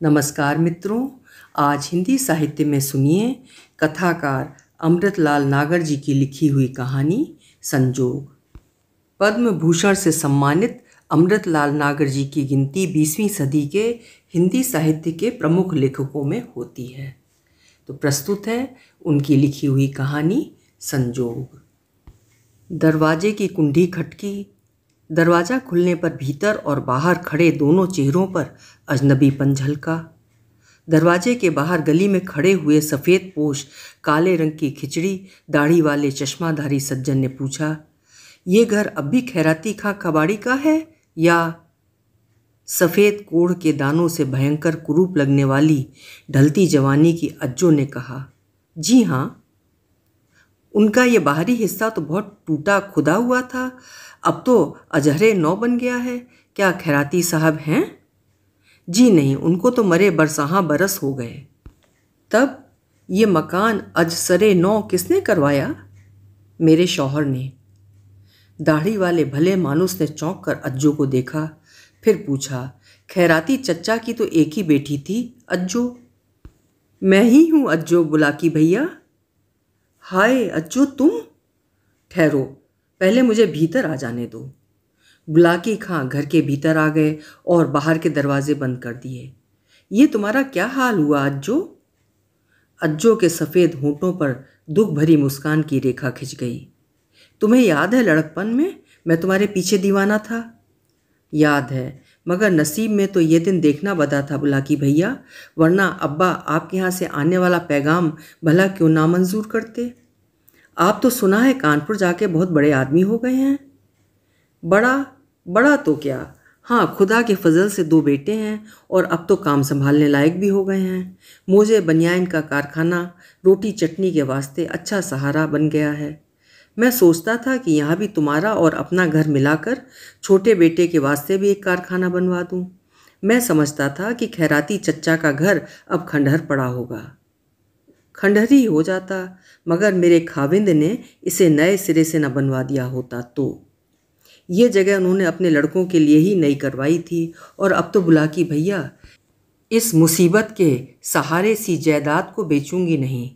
नमस्कार मित्रों, आज हिंदी साहित्य में सुनिए कथाकार अमृतलाल नागर जी की लिखी हुई कहानी संजोग। पद्म भूषण से सम्मानित अमृतलाल नागर जी की गिनती 20वीं सदी के हिंदी साहित्य के प्रमुख लेखकों में होती है। तो प्रस्तुत है उनकी लिखी हुई कहानी संजोग। दरवाजे की कुंडी खटकी। दरवाज़ा खुलने पर भीतर और बाहर खड़े दोनों चेहरों पर अजनबीपन झलका। दरवाजे के बाहर गली में खड़े हुए सफ़ेद पोश काले रंग की खिचड़ी दाढ़ी वाले चश्माधारी सज्जन ने पूछा, ये घर अब भी खैराती खां कबाड़ी का है या? सफ़ेद कोढ़ के दानों से भयंकर कुरूप लगने वाली ढलती जवानी की अज्जो ने कहा, जी हाँ। उनका ये बाहरी हिस्सा तो बहुत टूटा खुदा हुआ था, अब तो अजहरे नौ बन गया है। क्या खैराती साहब हैं? जी नहीं, उनको तो मरे बरसहाँ बरस हो गए। तब ये मकान अजसरे नौ किसने करवाया? मेरे शौहर ने। दाढ़ी वाले भले मानुस ने चौंक कर अज्जो को देखा, फिर पूछा, खैराती चच्चा की तो एक ही बेटी थी अज्जो। मैं ही हूँ अज्जो बुलाकी भैया। हाय अज्जो तुम? ठहरो, पहले मुझे भीतर आ जाने दो। बुलाकी खां घर के भीतर आ गए और बाहर के दरवाजे बंद कर दिए। ये तुम्हारा क्या हाल हुआ अज्जो? अज्जो के सफ़ेद होंठों पर दुख भरी मुस्कान की रेखा खिंच गई। तुम्हें याद है लड़कपन में मैं तुम्हारे पीछे दीवाना था? याद है, मगर नसीब में तो ये दिन देखना बदा था बुलाकी भैया, वरना अब्बा आपके यहाँ से आने वाला पैगाम भला क्यों नामंजूर करते? आप तो सुना है कानपुर जाके बहुत बड़े आदमी हो गए हैं। बड़ा बड़ा तो क्या, हाँ खुदा के फजल से 2 बेटे हैं और अब तो काम संभालने लायक भी हो गए हैं। मोजे बनियान का कारखाना रोटी चटनी के वास्ते अच्छा सहारा बन गया है। मैं सोचता था कि यहाँ भी तुम्हारा और अपना घर मिलाकर छोटे बेटे के वास्ते भी एक कारखाना बनवा दूँ। मैं समझता था कि खैराती चच्चा का घर अब खंडहर पड़ा होगा। खंडहर ही हो जाता, मगर मेरे खाविंद ने इसे नए सिरे से न बनवा दिया होता तो। ये जगह उन्होंने अपने लड़कों के लिए ही नई करवाई थी और अब तो बुलाकी भैया इस मुसीबत के सहारे सी जायदाद को बेचूंगी नहीं।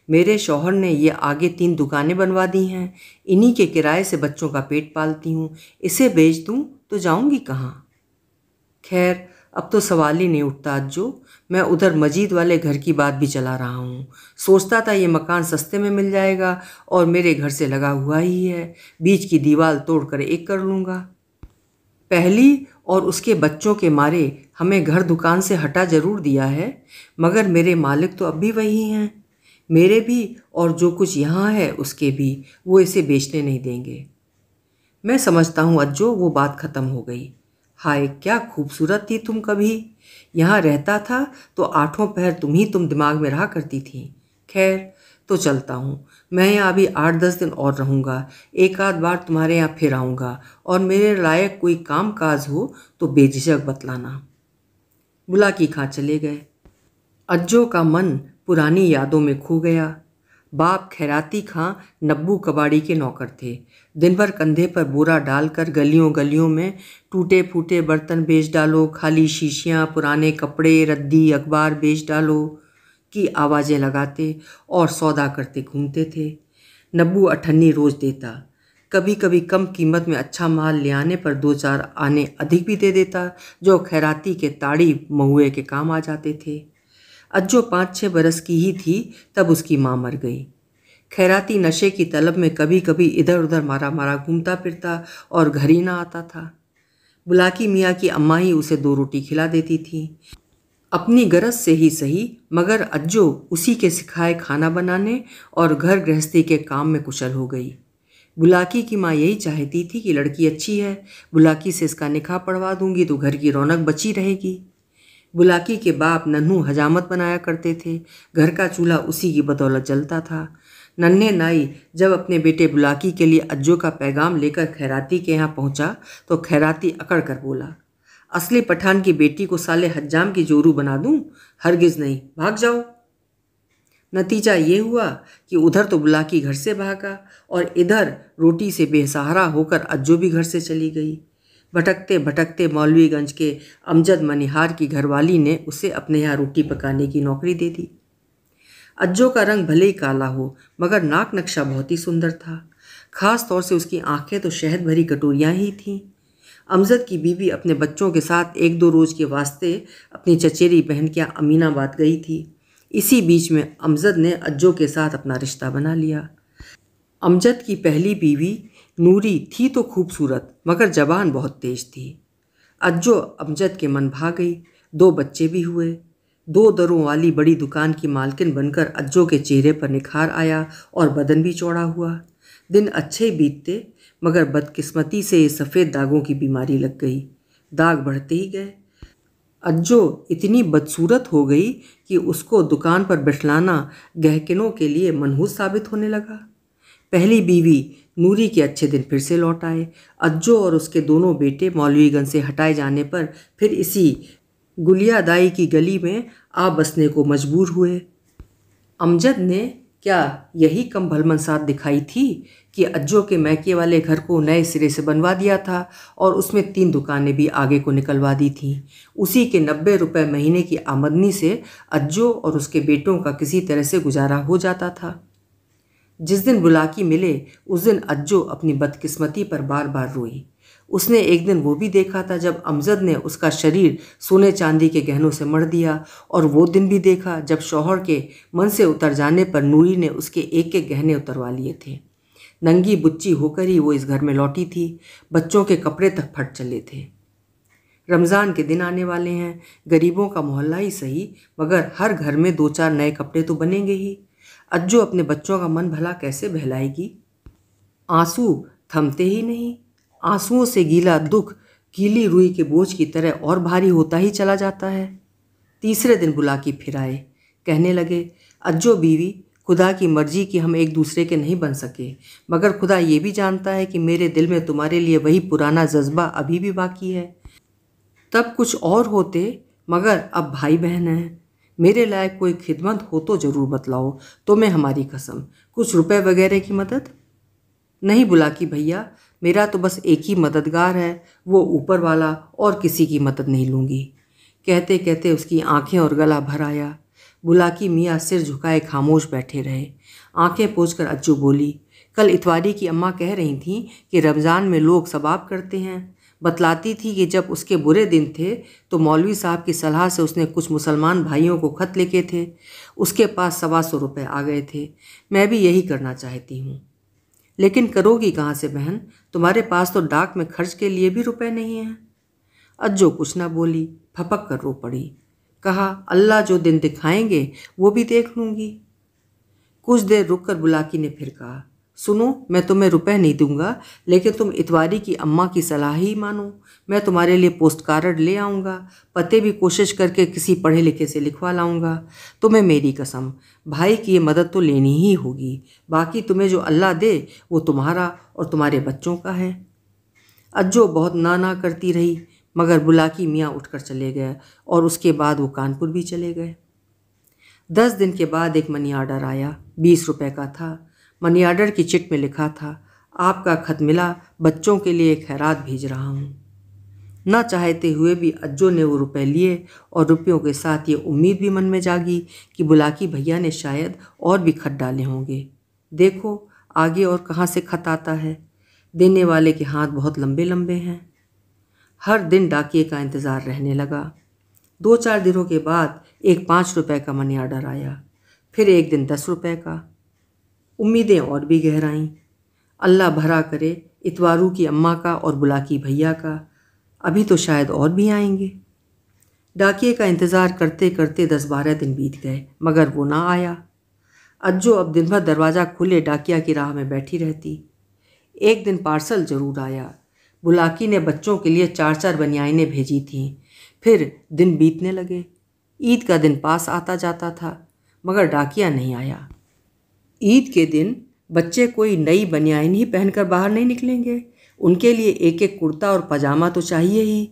मेरे शौहर ने ये आगे 3 दुकानें बनवा दी हैं, इन्हीं के किराए से बच्चों का पेट पालती हूँ। इसे बेच दूँ तो जाऊँगी कहाँ? खैर अब तो सवाल ही नहीं उठता अज्जो। मैं उधर मजीद वाले घर की बात भी चला रहा हूँ। सोचता था ये मकान सस्ते में मिल जाएगा और मेरे घर से लगा हुआ ही है, बीच की दीवार तोड़कर एक कर लूँगा। पहली और उसके बच्चों के मारे हमें घर दुकान से हटा जरूर दिया है, मगर मेरे मालिक तो अब भी वही हैं। मेरे भी और जो कुछ यहाँ है उसके भी, वो इसे बेचने नहीं देंगे। मैं समझता हूँ अज्जो, वो बात ख़त्म हो गई। हाय क्या खूबसूरत थी तुम कभी। यहाँ रहता था तो 8 पहर तुम दिमाग में रहा करती थी। खैर तो चलता हूँ, मैं यहाँ अभी 8-10 दिन और रहूँगा। एक आध बार तुम्हारे यहाँ फिर आऊँगा और मेरे लायक कोई काम काज हो तो बेझिझक बतलाना। बुलाकी खां चले गए। अज्जो का मन पुरानी यादों में खो गया। बाप खैराती खां नब्बू कबाड़ी के नौकर थे। दिन भर कंधे पर बोरा डालकर गलियों गलियों में टूटे फूटे बर्तन बेच डालो, खाली शीशियाँ, पुराने कपड़े, रद्दी, अखबार बेच डालो की आवाज़ें लगाते और सौदा करते घूमते थे। नब्बू अठन्नी रोज़ देता। कभी कभी कम कीमत में अच्छा माल ले आने पर 2-4 आने अधिक भी दे देता, जो खैराती के ताड़ी महुए के काम आ जाते थे। अज्जो 5-6 बरस की ही थी तब उसकी माँ मर गई। खैराती नशे की तलब में कभी कभी इधर उधर मारा मारा घूमता फिरता और घर ही ना आता था। बुलाकी मियाँ की अम्मा ही उसे 2 रोटी खिला देती थी, अपनी गरज से ही सही, मगर अज्जो उसी के सिखाए खाना बनाने और घर गृहस्थी के काम में कुशल हो गई। बुलाकी की माँ यही चाहती थी कि लड़की अच्छी है, बुलाकी से इसका निकाह पढ़वा दूंगी तो घर की रौनक बची रहेगी। बुलाकी के बाप नन्हू हजामत बनाया करते थे, घर का चूल्हा उसी की बदौलत जलता था। नन्हे नाई जब अपने बेटे बुलाकी के लिए अज्जो का पैगाम लेकर खैराती के यहाँ पहुँचा तो खैराती अकड़ कर बोला, असली पठान की बेटी को साले हज्जाम की जोरू बना दूँ? हरगिज़ नहीं, भाग जाओ। नतीजा ये हुआ कि उधर तो बुलाकी घर से भागा और इधर रोटी से बेसहारा होकर अज्जो भी घर से चली गई। भटकते भटकते मौलवीगंज के अमजद मनिहार की घरवाली ने उसे अपने यहाँ रोटी पकाने की नौकरी दे दी। अज्जो का रंग भले ही काला हो, मगर नाक नक्शा बहुत ही सुंदर था। खास तौर से उसकी आंखें तो शहद भरी कटोरियाँ ही थीं। अमजद की बीवी अपने बच्चों के साथ 1-2 रोज़ के वास्ते अपनी चचेरी बहन के यहाँ अमीनाबाद गई थी। इसी बीच में अमजद ने अज्जो के साथ अपना रिश्ता बना लिया। अमजद की पहली बीवी नूरी थी तो खूबसूरत, मगर जबान बहुत तेज थी। अज्जो अमजद के मन भा गई। 2 बच्चे भी हुए। 2 दरों वाली बड़ी दुकान की मालकिन बनकर अज्जो के चेहरे पर निखार आया और बदन भी चौड़ा हुआ। दिन अच्छे बीतते, मगर बदकिस्मती से सफ़ेद दागों की बीमारी लग गई। दाग बढ़ते ही गए। अज्जो इतनी बदसूरत हो गई कि उसको दुकान पर बैठलाना गहकिनों के लिए मनहूस साबित होने लगा। पहली बीवी नूरी के अच्छे दिन फिर से लौट आए। अज्जो और उसके दोनों बेटे मौलवीगंज से हटाए जाने पर फिर इसी गुलियादाई की गली में आ बसने को मजबूर हुए। अमजद ने क्या यही कम भलमनसात दिखाई थी कि अज्जो के मैके वाले घर को नए सिरे से बनवा दिया था और उसमें 3 दुकानें भी आगे को निकलवा दी थीं। उसी के 90 रुपये महीने की आमदनी से अज्जो और उसके बेटों का किसी तरह से गुजारा हो जाता था। जिस दिन बुलाकी मिले उस दिन अज्जो अपनी बदकिस्मती पर बार बार रोई। उसने एक दिन वो भी देखा था जब अमजद ने उसका शरीर सोने चांदी के गहनों से मढ़ दिया, और वो दिन भी देखा जब शौहर के मन से उतर जाने पर नूरी ने उसके एक एक गहने उतरवा लिए थे। नंगी बुच्ची होकर ही वो इस घर में लौटी थी। बच्चों के कपड़े तक फट चले थे। रमज़ान के दिन आने वाले हैं। गरीबों का मोहल्ला ही सही, मगर हर घर में 2-4 नए कपड़े तो बनेंगे ही। अज्जो अपने बच्चों का मन भला कैसे बहलाएगी। आंसू थमते ही नहीं। आंसुओं से गीला दुख गीली रुई के बोझ की तरह और भारी होता ही चला जाता है। तीसरे दिन बुलाकी फिर आए। कहने लगे, अज्जो बीवी, खुदा की मर्जी कि हम एक दूसरे के नहीं बन सके, मगर खुदा ये भी जानता है कि मेरे दिल में तुम्हारे लिए वही पुराना जज्बा अभी भी बाकी है। तब कुछ और होते, मगर अब भाई बहन हैं। मेरे लायक कोई खिदमत हो तो ज़रूर बतलाओ, तुम्हें हमारी कसम। कुछ रुपए वगैरह की मदद नहीं बुलाकी भैया, मेरा तो बस एक ही मददगार है, वो ऊपर वाला, और किसी की मदद नहीं लूँगी। कहते कहते उसकी आंखें और गला भर आया। बुलाकी मियाँ सिर झुकाए खामोश बैठे रहे। आंखें पोंछकर अज्जू बोली, कल इतवारी की अम्मा कह रही थीं कि रमज़ान में लोग सवाब करते हैं। बतलाती थी कि जब उसके बुरे दिन थे तो मौलवी साहब की सलाह से उसने कुछ मुसलमान भाइयों को खत लिखे थे। उसके पास 125 रुपये आ गए थे। मैं भी यही करना चाहती हूँ। लेकिन करोगी कहाँ से बहन, तुम्हारे पास तो डाक में खर्च के लिए भी रुपए नहीं हैं। अज्जो कुछ ना बोली, फपक कर रो पड़ी। कहा, अल्लाह जो दिन दिखाएंगे वो भी देख लूँगी। कुछ देर रुककर बुलाकी ने फिर कहा, सुनो, मैं तुम्हें रुपए नहीं दूंगा, लेकिन तुम इतवारी की अम्मा की सलाह ही मानो। मैं तुम्हारे लिए पोस्ट कार्ड ले आऊँगा, पते भी कोशिश करके किसी पढ़े लिखे से लिखवा लाऊँगा। तुम्हें मेरी कसम, भाई की ये मदद तो लेनी ही होगी। बाकी तुम्हें जो अल्लाह दे वो तुम्हारा और तुम्हारे बच्चों का है। अज्जो बहुत ना करती रही, मगर बुलाकी मियाँ उठकर चले गए और उसके बाद वो कानपुर भी चले गए। 10 दिन के बाद एक मनी आर्डर आया। 20 रुपये का था। मनी आर्डर की चिट में लिखा था, आपका खत मिला, बच्चों के लिए खैरात भेज रहा हूँ। न चाहते हुए भी अज्जो ने वो रुपए लिए, और रुपयों के साथ ये उम्मीद भी मन में जागी कि बुलाकी भैया ने शायद और भी खत डाले होंगे। देखो आगे और कहाँ से खत आता है। देने वाले के हाथ बहुत लंबे लंबे हैं। हर दिन डाकिए का इंतज़ार रहने लगा। 2-4 दिनों के बाद एक 5 रुपये का मनी आर्डर आया। फिर एक दिन 10 रुपये का। उम्मीदें और भी गहराईं। अल्लाह भरा करे इतवारू की अम्मा का और बुलाकी भैया का, अभी तो शायद और भी आएंगे। डाकिए का इंतज़ार करते करते 10-12 दिन बीत गए, मगर वो ना आया। अज्जो अब दिन भर दरवाज़ा खुले डाकिया की राह में बैठी रहती। एक दिन पार्सल ज़रूर आया। बुलाकी ने बच्चों के लिए 4-4 बनियानें भेजी थीं। फिर दिन बीतने लगे। ईद का दिन पास आता जाता था, मगर डाकिया नहीं आया। ईद के दिन बच्चे कोई नई बनियान ही पहनकर बाहर नहीं निकलेंगे। उनके लिए एक एक कुर्ता और पजामा तो चाहिए ही।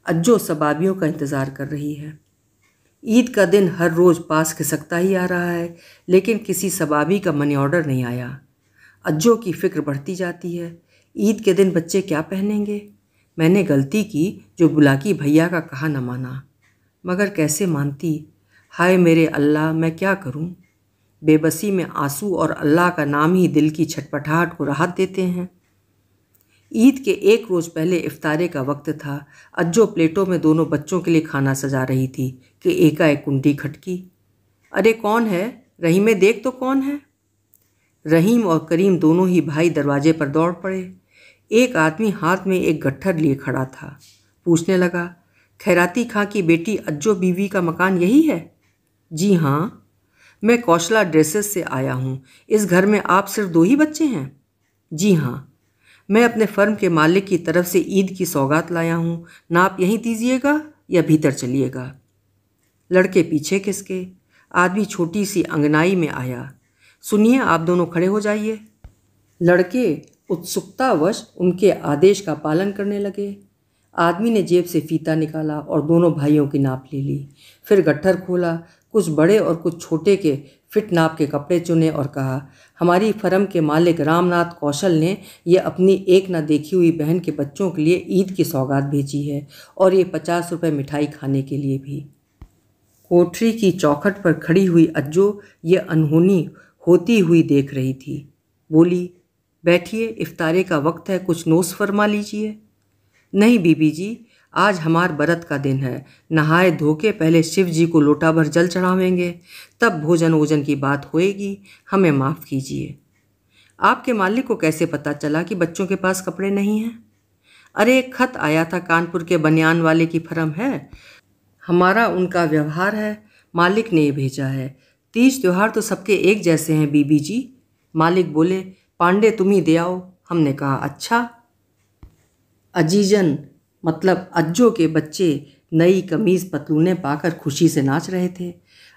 अज्जो सबाबियों का इंतज़ार कर रही है। ईद का दिन हर रोज़ पास खिसकता ही आ रहा है, लेकिन किसी सबाबी का मनी ऑर्डर नहीं आया। अज्जो की फ़िक्र बढ़ती जाती है। ईद के दिन बच्चे क्या पहनेंगे। मैंने गलती की जो बुलाकी भैया का कहा न माना, मगर कैसे मानती। हाय मेरे अल्लाह, मैं क्या करूं। बेबसी में आंसू और अल्लाह का नाम ही दिल की छटपटाहट को राहत देते हैं। ईद के एक रोज़ पहले इफ्तारे का वक्त था। अज्जो प्लेटों में दोनों बच्चों के लिए खाना सजा रही थी कि एकाएक कुंडी खटकी। अरे कौन है? रहीमे देख तो कौन है। रहीम और करीम दोनों ही भाई दरवाजे पर दौड़ पड़े। एक आदमी हाथ में एक गट्ठर लिए खड़ा था। पूछने लगा, खैराती खां की बेटी अज्जो बीवी का मकान यही है? जी हाँ, मैं कौशला ड्रेसेस से आया हूँ। इस घर में आप सिर्फ 2 ही बच्चे हैं? जी हाँ, मैं अपने फर्म के मालिक की तरफ से ईद की सौगात लाया हूँ। नाप यहीं दीजिएगा या भीतर चलिएगा? लड़के पीछे खिसके। आदमी छोटी सी अंगनाई में आया। सुनिए, आप दोनों खड़े हो जाइए। लड़के उत्सुकतावश उनके आदेश का पालन करने लगे। आदमी ने जेब से फीता निकाला और दोनों भाइयों की नाप ले ली। फिर गट्ठर खोला, कुछ बड़े और कुछ छोटे के फिट नाप के कपड़े चुने और कहा, हमारी फर्म के मालिक रामनाथ कौशल ने ये अपनी एक न देखी हुई बहन के बच्चों के लिए ईद की सौगात भेजी है, और ये 50 रुपये मिठाई खाने के लिए भी। कोठरी की चौखट पर खड़ी हुई अज्जो ये अनहोनी होती हुई देख रही थी। बोली, बैठिए, इफ्तारे का वक्त है, कुछ नोश फरमा लीजिए। नहीं बीबी जी, आज हमार बरत का दिन है। नहाए धो के पहले शिव जी को लोटा भर जल चढ़ावेंगे, तब भोजन वोजन की बात होएगी। हमें माफ़ कीजिए। आपके मालिक को कैसे पता चला कि बच्चों के पास कपड़े नहीं हैं? अरे एक खत आया था, कानपुर के बनियान वाले की फर्म है, हमारा उनका व्यवहार है, मालिक ने ये भेजा है। तीज त्योहार तो सबके एक जैसे हैं बीबी जी। मालिक बोले, पांडे तुम ही दे आओ। हमने कहा अच्छा। अजीजन मतलब अज्जो के बच्चे नई कमीज़ पतलूने पाकर खुशी से नाच रहे थे।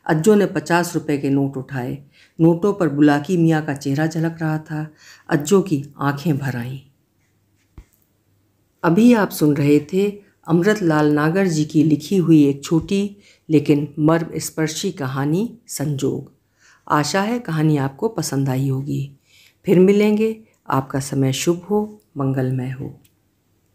अज्जो ने 50 रुपए के नोट उठाए। नोटों पर बुलाकी मियाँ का चेहरा झलक रहा था। अज्जो की आंखें भर आईं। अभी आप सुन रहे थे अमृतलाल नागर जी की लिखी हुई एक छोटी लेकिन मर्मस्पर्शी कहानी संजोग। आशा है कहानी आपको पसंद आई होगी। फिर मिलेंगे। आपका समय शुभ हो, मंगलमय हो।